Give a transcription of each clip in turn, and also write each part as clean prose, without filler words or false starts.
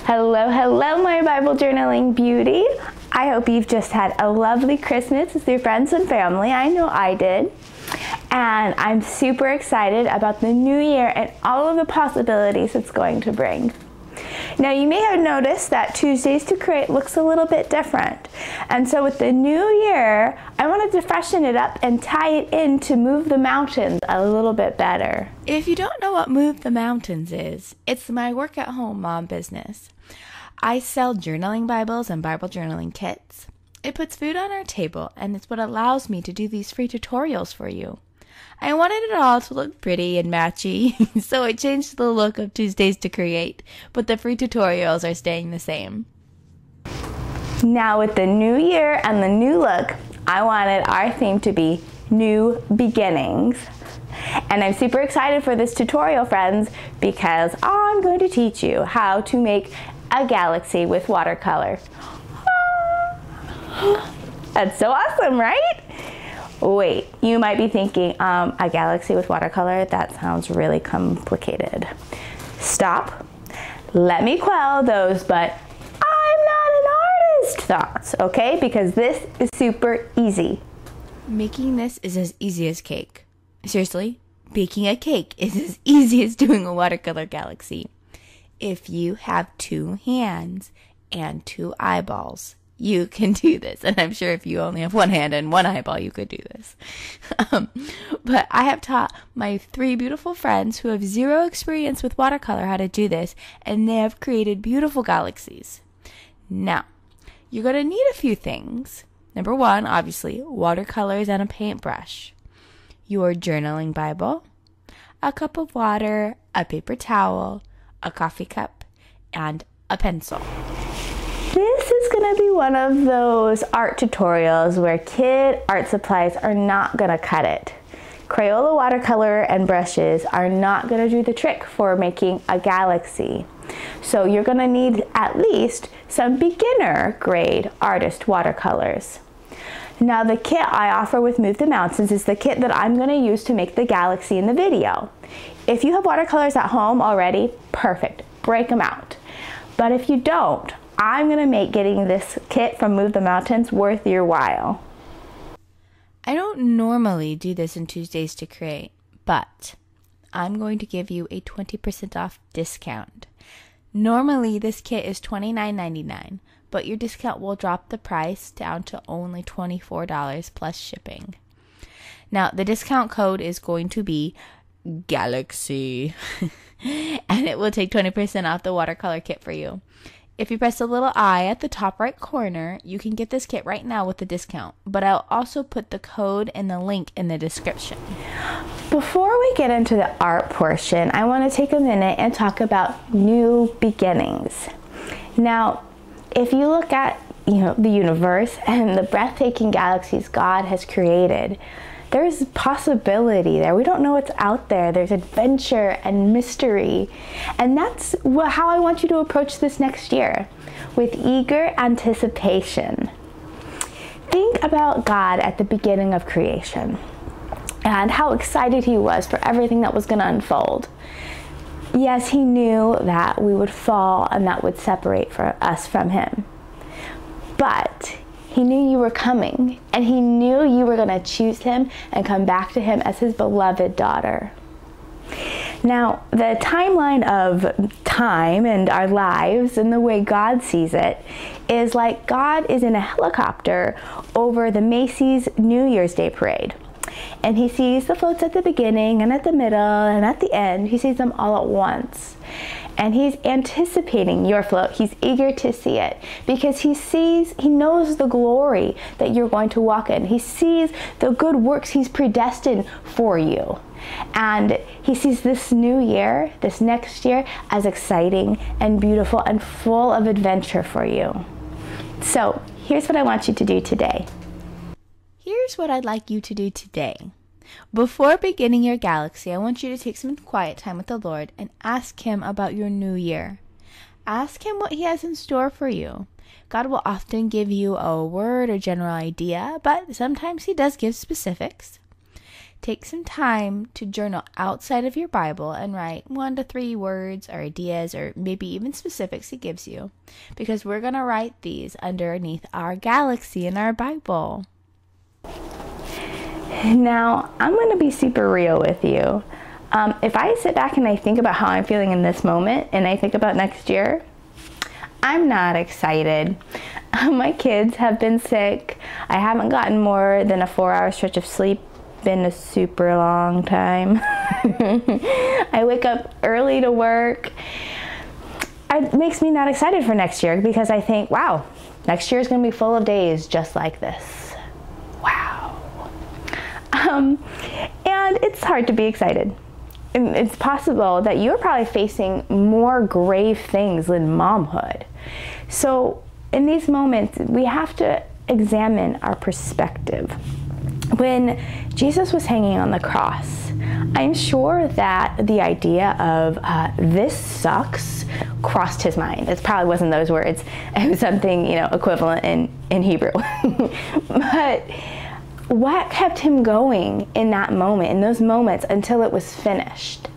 Hello, hello, my Bible journaling beauty. I hope you've just had a lovely Christmas with your friends and family. I know I did. And I'm super excited about the new year and all of the possibilities it's going to bring. Now, you may have noticed that Tuesdays to Create looks a little bit different. And so with the new year, I wanted to freshen it up and tie it in to Move the Mountains a little bit better. If you don't know what Move the Mountains is, it's my work-at-home mom business. I sell journaling Bibles and Bible journaling kits. It puts food on our table, and it's what allows me to do these free tutorials for you. I wanted it all to look pretty and matchy, so I changed the look of Tuesdays to Create, but the free tutorials are staying the same. Now with the new year and the new look, I wanted our theme to be New Beginnings. And I'm super excited for this tutorial, friends, because I'm going to teach you how to make a galaxy with watercolor. That's so awesome, right? Wait, you might be thinking, a galaxy with watercolor? That sounds really complicated. Stop. Let me quell those, but I'm not an artist thoughts, okay? Because this is super easy. Making this is as easy as cake. Seriously, baking a cake is as easy as doing a watercolor galaxy. If you have 2 hands and 2 eyeballs, you can do this. And I'm sure if you only have 1 hand and 1 eyeball, you could do this. But I have taught my 3 beautiful friends who have 0 experience with watercolor how to do this, and they have created beautiful galaxies. Now, you're going to need a few things. Number 1, obviously, watercolors and a paintbrush. Your journaling Bible, a cup of water, a paper towel, a coffee cup, and a pencil. This is going to be one of those art tutorials where kid art supplies are not going to cut it. Crayola watercolor and brushes are not going to do the trick for making a galaxy. So you're going to need at least some beginner grade artist watercolors. Now the kit I offer with Move the Mountains is the kit that I'm going to use to make the galaxy in the video. If you have watercolors at home already, perfect, break them out. But if you don't, I'm going to make getting this kit from Move the Mountains worth your while. I don't normally do this in Tuesdays to Create, but I'm going to give you a 20% off discount. Normally this kit is $29.99, but your discount will drop the price down to only $24 plus shipping. Now the discount code is going to be Galaxy, and it will take 20% off the watercolor kit for you. If you press the little I at the top right corner, you can get this kit right now with the discount, but I'll also put the code and the link in the description. Before we get into the art portion, I want to take a minute and talk about new beginnings. Now, if you look at, the universe and the breathtaking galaxies God has created, there's possibility there. We don't know what's out there. There's adventure and mystery. And that's how I want you to approach this next year, with eager anticipation. Think about God at the beginning of creation and how excited he was for everything that was going to unfold. Yes, he knew that we would fall and that would separate us from him. But he knew you were coming, and he knew you were going to choose him and come back to him as his beloved daughter. Now, the timeline of time and our lives and the way God sees it is like God is in a helicopter over the Macy's New Year's Day parade. And he sees the floats at the beginning and at the middle and at the end. He sees them all at once. And he's anticipating your float. He's eager to see it because he knows the glory that you're going to walk in. He sees the good works he's predestined for you. And he sees this new year, this next year, as exciting and beautiful and full of adventure for you. So here's what I want you to do today. Here's what I'd like you to do today. Before beginning your galaxy, I want you to take some quiet time with the Lord and ask him about your new year. Ask him what he has in store for you. God will often give you a word or general idea, but sometimes he does give specifics. take some time to journal outside of your Bible and write 1 to 3 words or ideas or maybe even specifics it gives you, because we're going to write these underneath our galaxy in our Bible. Now, I'm going to be super real with you. If I sit back and I think about how I'm feeling in this moment and I think about next year, I'm not excited. My kids have been sick. I haven't gotten more than a 4-hour stretch of sleep in a super long time. I wake up early to work. It makes me not excited for next year because I think, wow, next year is going to be full of days just like this. Wow. And it's hard to be excited. It's possible that you're probably facing more grave things than momhood. So in these moments, we have to examine our perspective. When Jesus was hanging on the cross, I'm sure that the idea of this sucks crossed his mind. It probably wasn't those words. It was something, equivalent in Hebrew. But what kept him going in that moment, in those moments, until it was finished?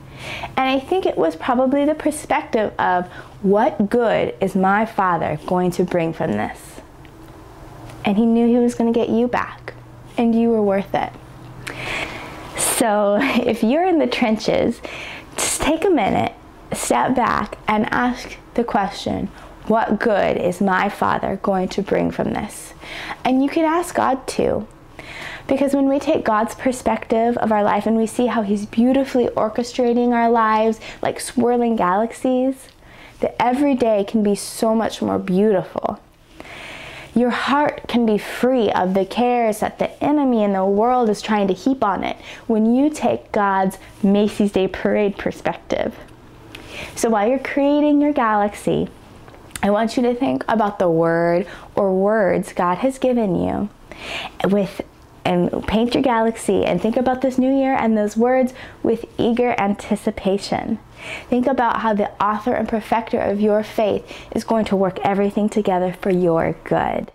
And I think it was probably the perspective of, what good is my Father going to bring from this? And he knew he was going to get you back, and you were worth it. So if you're in the trenches, just take a minute, step back, and ask the question, what good is my Father going to bring from this? And you can ask God too. Because when we take God's perspective of our life and we see how he's beautifully orchestrating our lives like swirling galaxies, that every day can be so much more beautiful. Your heart can be free of the cares that the enemy in the world is trying to heap on it when you take God's Macy's Day Parade perspective. So while you're creating your galaxy, I want you to think about the word or words God has given you and paint your galaxy and think about this new year and those words with eager anticipation. Think about how the author and perfecter of your faith is going to work everything together for your good.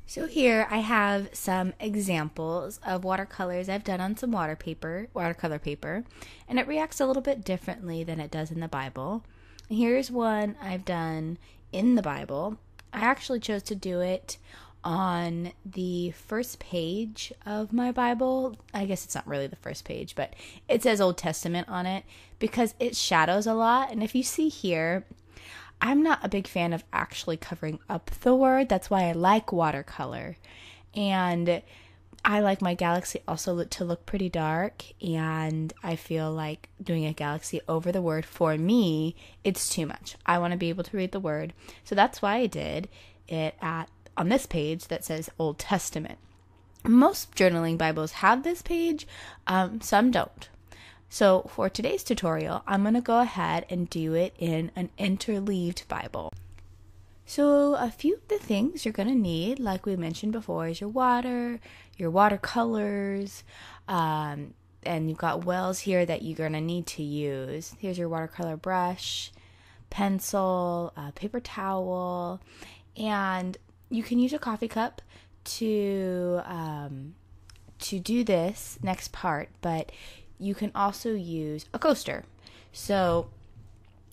So here I have some examples of watercolors I've done on some watercolor paper, and it reacts a little bit differently than it does in the Bible. Here's one I've done in the Bible. I actually chose to do it on the first page of my Bible. I guess it's not really the first page, but it says Old Testament on it because it shadows a lot. And if you see here, I'm not a big fan of actually covering up the word. That's why I like watercolor. And I like my galaxy also to look pretty dark, and I feel like doing a galaxy over the word, for me, it's too much. I want to be able to read the word. So that's why I did it on this page that says Old Testament. Most journaling Bibles have this page, some don't. So for today's tutorial, I'm going to go ahead and do it in an interleaved Bible. So a few of the things you're going to need, like we mentioned before, is your water, your watercolors, and you've got wells here that you're going to need to use. Here's your watercolor brush, pencil, paper towel, and you can use a coffee cup to do this next part, but you can also use a coaster. So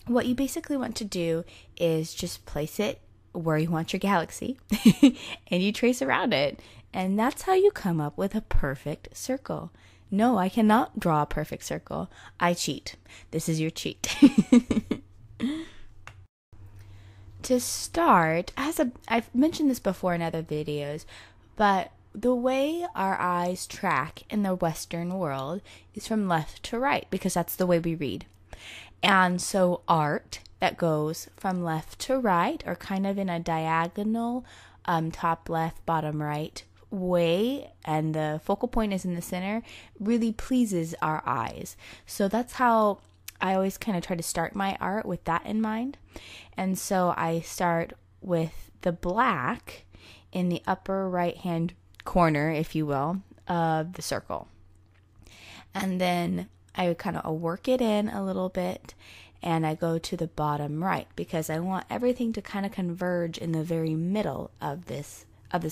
what you basically want to do is just place it where you want your galaxy and you trace around it. And that's how you come up with a perfect circle. No, I cannot draw a perfect circle. I cheat. This is your cheat. To start, I've mentioned this before in other videos, but the way our eyes track in the Western world is from left to right, because that's the way we read. And so art that goes from left to right, or kind of in a diagonal, top left, bottom right way, and the focal point is in the center, really pleases our eyes. So that's how I always kind of try to start my art, with that in mind. And so I start with the black in the upper right hand corner, if you will, of the circle. And then I would kind of work it in a little bit, and I go to the bottom right because I want everything to kind of converge in the very middle of this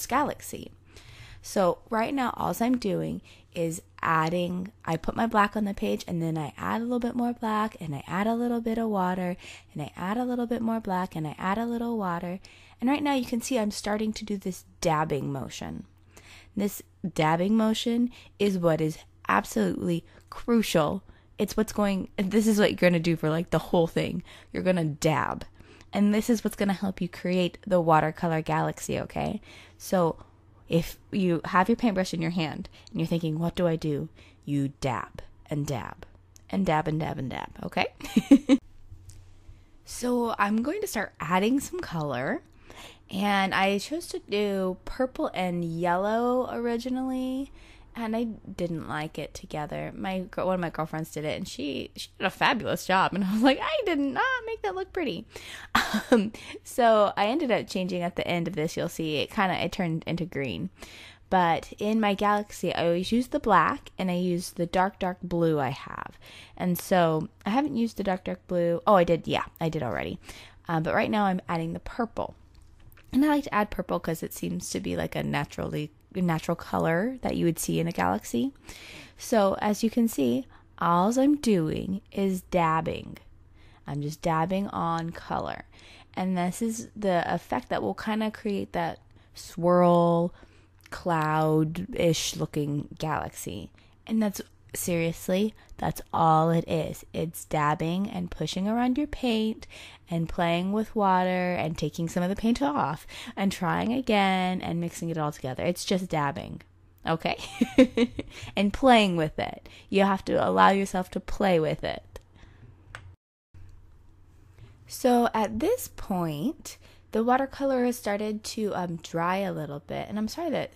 galaxy. So right now, all I'm doing is adding, I put my black on the page and then I add a little bit more black and I add a little bit of water and I add a little bit more black and I add a little water. And right now you can see I'm starting to do this dabbing motion. This dabbing motion is what is absolutely crucial. It's what's going, this is what you're going to do for like the whole thing. You're going to dab. And this is what's going to help you create the watercolor galaxy, okay? So if you have your paintbrush in your hand and you're thinking, what do I do? You dab and dab and dab and dab and dab, okay? So I'm going to start adding some color. And I chose to do purple and yellow originally, and I didn't like it together. One of my girlfriends did it, and she did a fabulous job. And I was like, I did not make that look pretty. So I ended up changing at the end of this. You'll see it turned into green. But in my galaxy, I always use the black, and I use the dark blue I have. And so I haven't used the dark blue. Oh, I did. Yeah, I did already. But right now I'm adding the purple. And I like to add purple because it seems to be like a natural color that you would see in a galaxy. So as you can see, all I'm doing is dabbing. I'm just dabbing on color. And this is the effect that will kind of create that swirl, cloud-ish looking galaxy. And that's all it is. It's dabbing and pushing around your paint and playing with water and taking some of the paint off and trying again and mixing it all together. It's just dabbing, okay? And playing with it. You have to allow yourself to play with it. So at this point, the watercolor has started to dry a little bit, and I'm sorry that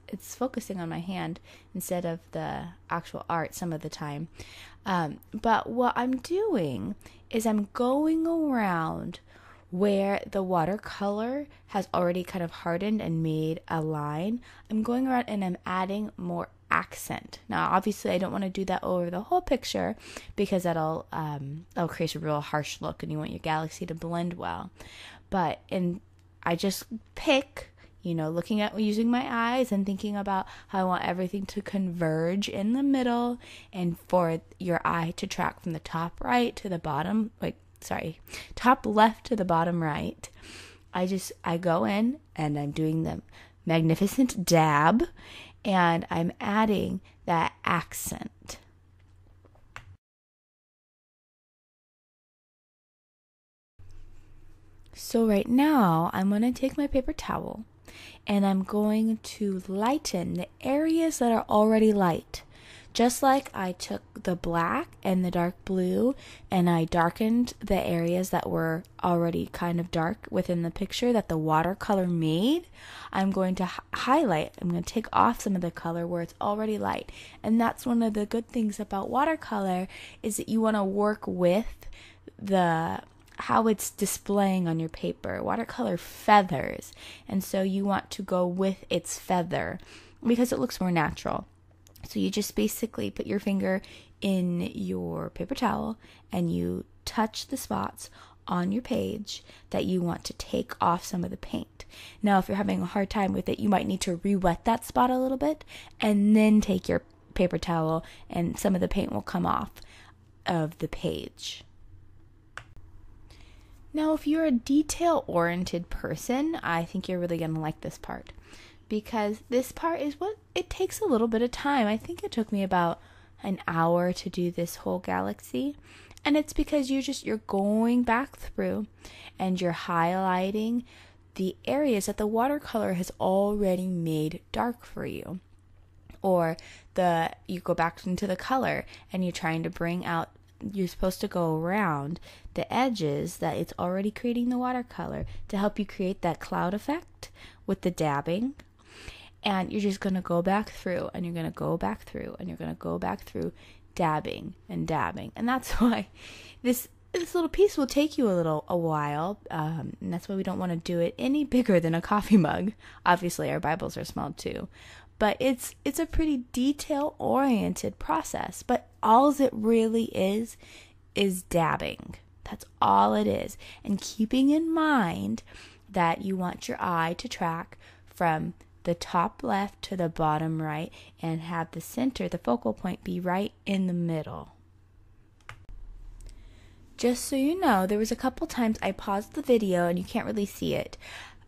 it's focusing on my hand instead of the actual art some of the time. But what I'm doing is I'm going around where the watercolor has already kind of hardened and made a line. I'm going around and I'm adding more accent. Now, obviously, I don't want to do that over the whole picture because that'll create a real harsh look, and you want your galaxy to blend well. But I just pick, looking at using my eyes and thinking about how I want everything to converge in the middle and for your eye to track from the top right to the bottom, top left to the bottom right. I go in and I'm doing the magnificent dab and I'm adding that accent. So right now, I'm going to take my paper towel and I'm going to lighten the areas that are already light. Just like I took the black and the dark blue and I darkened the areas that were already kind of dark within the picture that the watercolor made, I'm going to highlight. I'm going to take off some of the color where it's already light. And that's one of the good things about watercolor is that you want to work with how it's displaying on your paper. Watercolor feathers, and so you want to go with its feather because it looks more natural. So you just basically put your finger in your paper towel and you touch the spots on your page that you want to take off some of the paint. Now, if you're having a hard time with it, you might need to re-wet that spot a little bit and then take your paper towel and some of the paint will come off of the page. Now, if you're a detail-oriented person, I think you're really going to like this part because this part is it takes a little bit of time. I think it took me about an hour to do this whole galaxy, and it's because you're going back through and you're highlighting the areas that the watercolor has already made dark for you. Or you go back into the color and you're trying to bring out, you're supposed to go around the edges that it's already creating the watercolor to help you create that cloud effect with the dabbing. And you're just going to go back through and you're going to go back through and you're going to go back through dabbing and dabbing. And that's why this little piece will take you a while. And that's why we don't want to do it any bigger than a coffee mug. Obviously our Bibles are small too. But it's a pretty detail-oriented process. But all it really is dabbing. That's all it is. And keeping in mind that you want your eye to track from the top left to the bottom right and have the center, the focal point, be right in the middle. Just so you know, there was a couple times I paused the video and you can't really see it.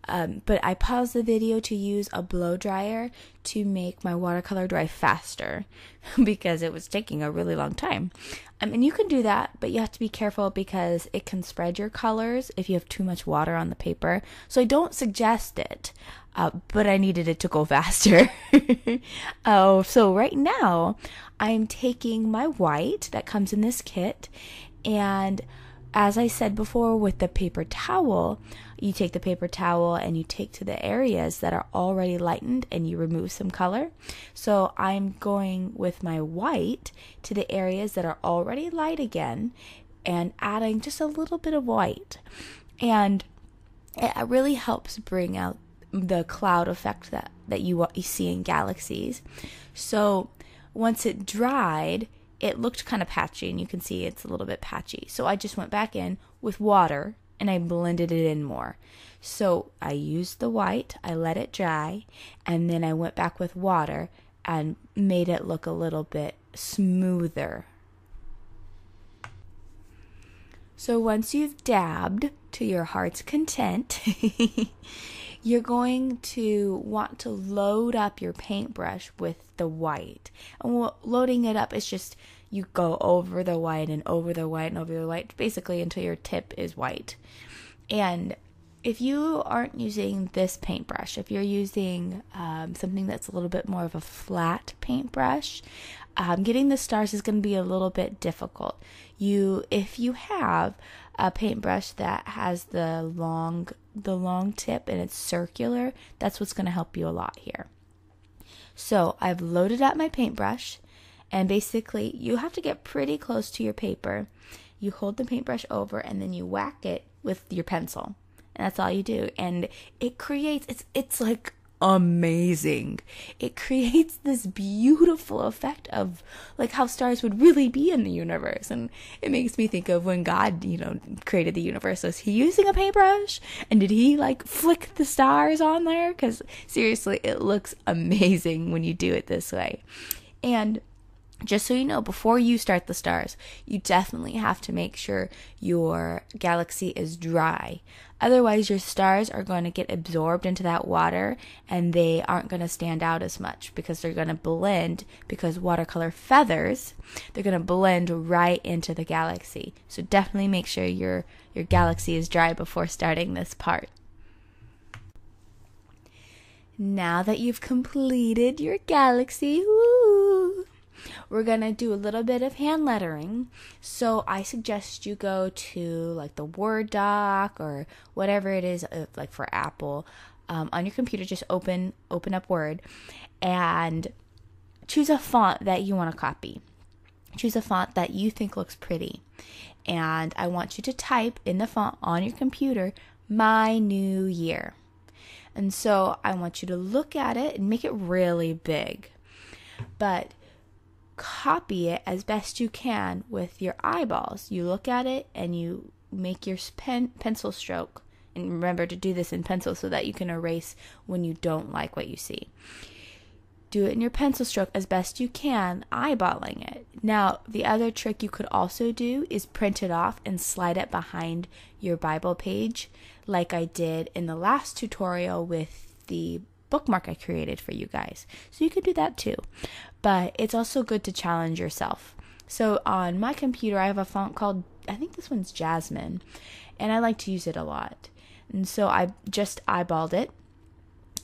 But I paused the video to use a blow dryer to make my watercolor dry faster because it was taking a really long time. And you can do that, but you have to be careful because it can spread your colors if you have too much water on the paper. So I don't suggest it, but I needed it to go faster. So right now I'm taking my white that comes in this kit, and as I said before with the paper towel, you take the paper towel and you take to the areas that are already lightened and you remove some color. So I'm going with my white to the areas that are already light again and adding just a little bit of white. And it really helps bring out the cloud effect that you see in galaxies. So once it dried, it looked kind of patchy, and you can see it's a little bit patchy. So I just went back in with water and I blended it in more. So I used the white, I let it dry, and then I went back with water and made it look a little bit smoother. So once you've dabbed to your heart's content, you're going to want to load up your paintbrush with the white. And loading it up is just you go over the white and over the white and over the white, basically until your tip is white. And if you aren't using this paintbrush, if you're using something that's a little bit more of a flat paintbrush, getting the stars is going to be a little bit difficult. If you have a paintbrush that has the long tip and it's circular, that's what's going to help you a lot here. So I've loaded up my paintbrush, and basically you have to get pretty close to your paper. You hold the paintbrush over and then you whack it with your pencil, and that's all you do. And it creates, it's like amazing. It creates this beautiful effect of like how stars would really be in the universe. And it makes me think of when God, created the universe. Was he using a paintbrush? And did he like flick the stars on there? Because seriously, it looks amazing when you do it this way. And just so you know, before you start the stars, you definitely have to make sure your galaxy is dry. Otherwise, your stars are going to get absorbed into that water and they aren't going to stand out as much because they're going to blend, because watercolor feathers, they're going to blend right into the galaxy. So definitely make sure your galaxy is dry before starting this part. Now that you've completed your galaxy, we're going to do a little bit of hand lettering. So I suggest you go to like the Word doc or whatever it is, like for Apple, on your computer. Just open up Word and choose a font that you want to copy. Choose a font that you think looks pretty. And I want you to type in the font on your computer, My New Year. And so I want you to look at it and make it really big. But copy it as best you can with your eyeballs. You look at it and you make your pencil stroke. And remember to do this in pencil so that you can erase when you don't like what you see. Do it in your pencil stroke as best you can, eyeballing it. Now, the other trick you could also do is print it off and slide it behind your Bible page, like I did in the last tutorial with the bookmark I created for you guys. So you could do that too. But it's also good to challenge yourself. So on my computer, I have a font called, I think this one's Jasmine, and I like to use it a lot. And so I just eyeballed it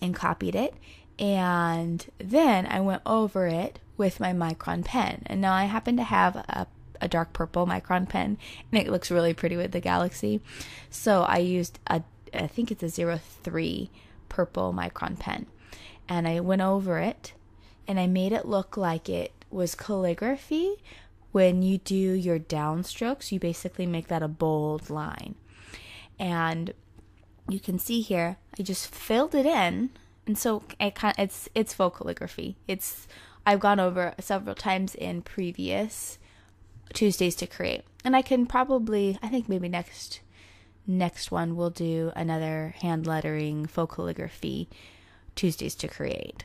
and copied it. And then I went over it with my micron pen. And now I happen to have a dark purple micron pen, and it looks really pretty with the galaxy. So I used I think it's a 03 purple micron pen. And I went over it, and I made it look like it was calligraphy. When you do your downstrokes, you basically make that a bold line. And you can see here, I just filled it in. And so it's faux calligraphy. I've gone over several times in previous Tuesdays to create. And I can probably, I think maybe next one we'll do another hand lettering faux calligraphy Tuesdays to create.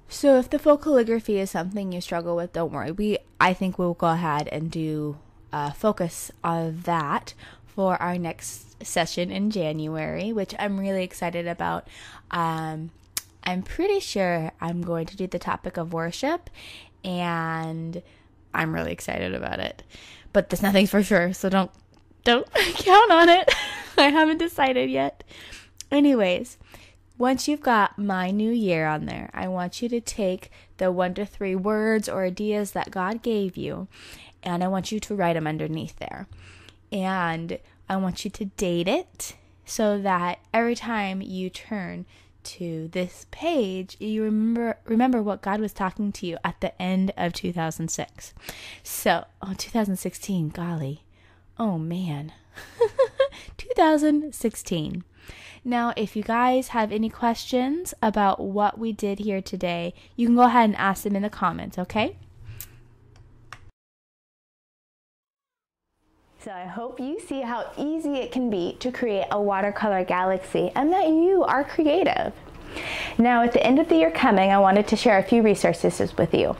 So if the faux calligraphy is something you struggle with, don't worry. I think we'll go ahead and do a focus on that for our next session in January, which I'm really excited about. I'm pretty sure I'm going to do the topic of worship, and I'm really excited about it. But there's nothing for sure, so don't count on it. I haven't decided yet. Anyways, once you've got my new year on there, I want you to take the 1 to 3 words or ideas that God gave you, and I want you to write them underneath there. And I want you to date it so that every time you turn to this page, you remember what God was talking to you at the end of 2006. So, 2016, golly. Oh man. 2016. Now, if you guys have any questions about what we did here today, you can go ahead and ask them in the comments, okay? So I hope you see how easy it can be to create a watercolor galaxy and that you are creative. Now, at the end of the year coming, I wanted to share a few resources with you.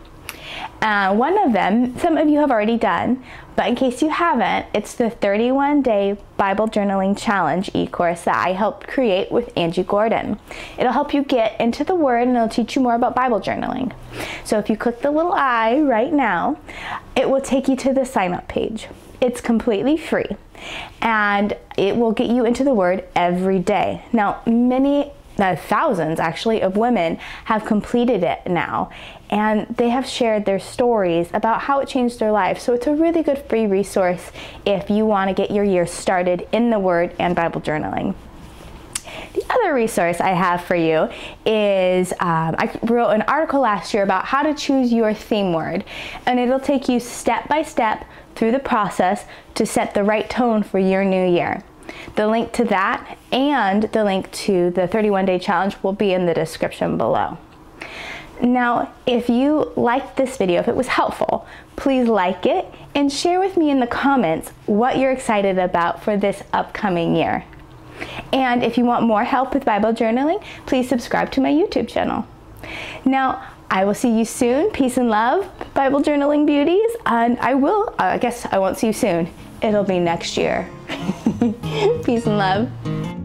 One of them, some of you have already done, but in case you haven't, it's the 31-day Bible Journaling Challenge e-course that I helped create with Angie Gordon. It'll help you get into the Word, and it'll teach you more about Bible journaling. So if you click the little I right now, it will take you to the sign-up page. It's completely free, and it will get you into the Word every day. Now, thousands actually of women have completed it now, and they have shared their stories about how it changed their life. So it's a really good free resource if you want to get your year started in the Word and Bible journaling. The other resource I have for you is I wrote an article last year about how to choose your theme word, and it'll take you step by step through the process to set the right tone for your new year. The link to that and the link to the 31-day challenge will be in the description below. Now, if you liked this video, if it was helpful, please like it and share with me in the comments what you're excited about for this upcoming year. And if you want more help with Bible journaling, please subscribe to my YouTube channel. Now, I will see you soon. Peace and love, Bible journaling beauties. And I guess I won't see you soon. It'll be next year. Peace and love.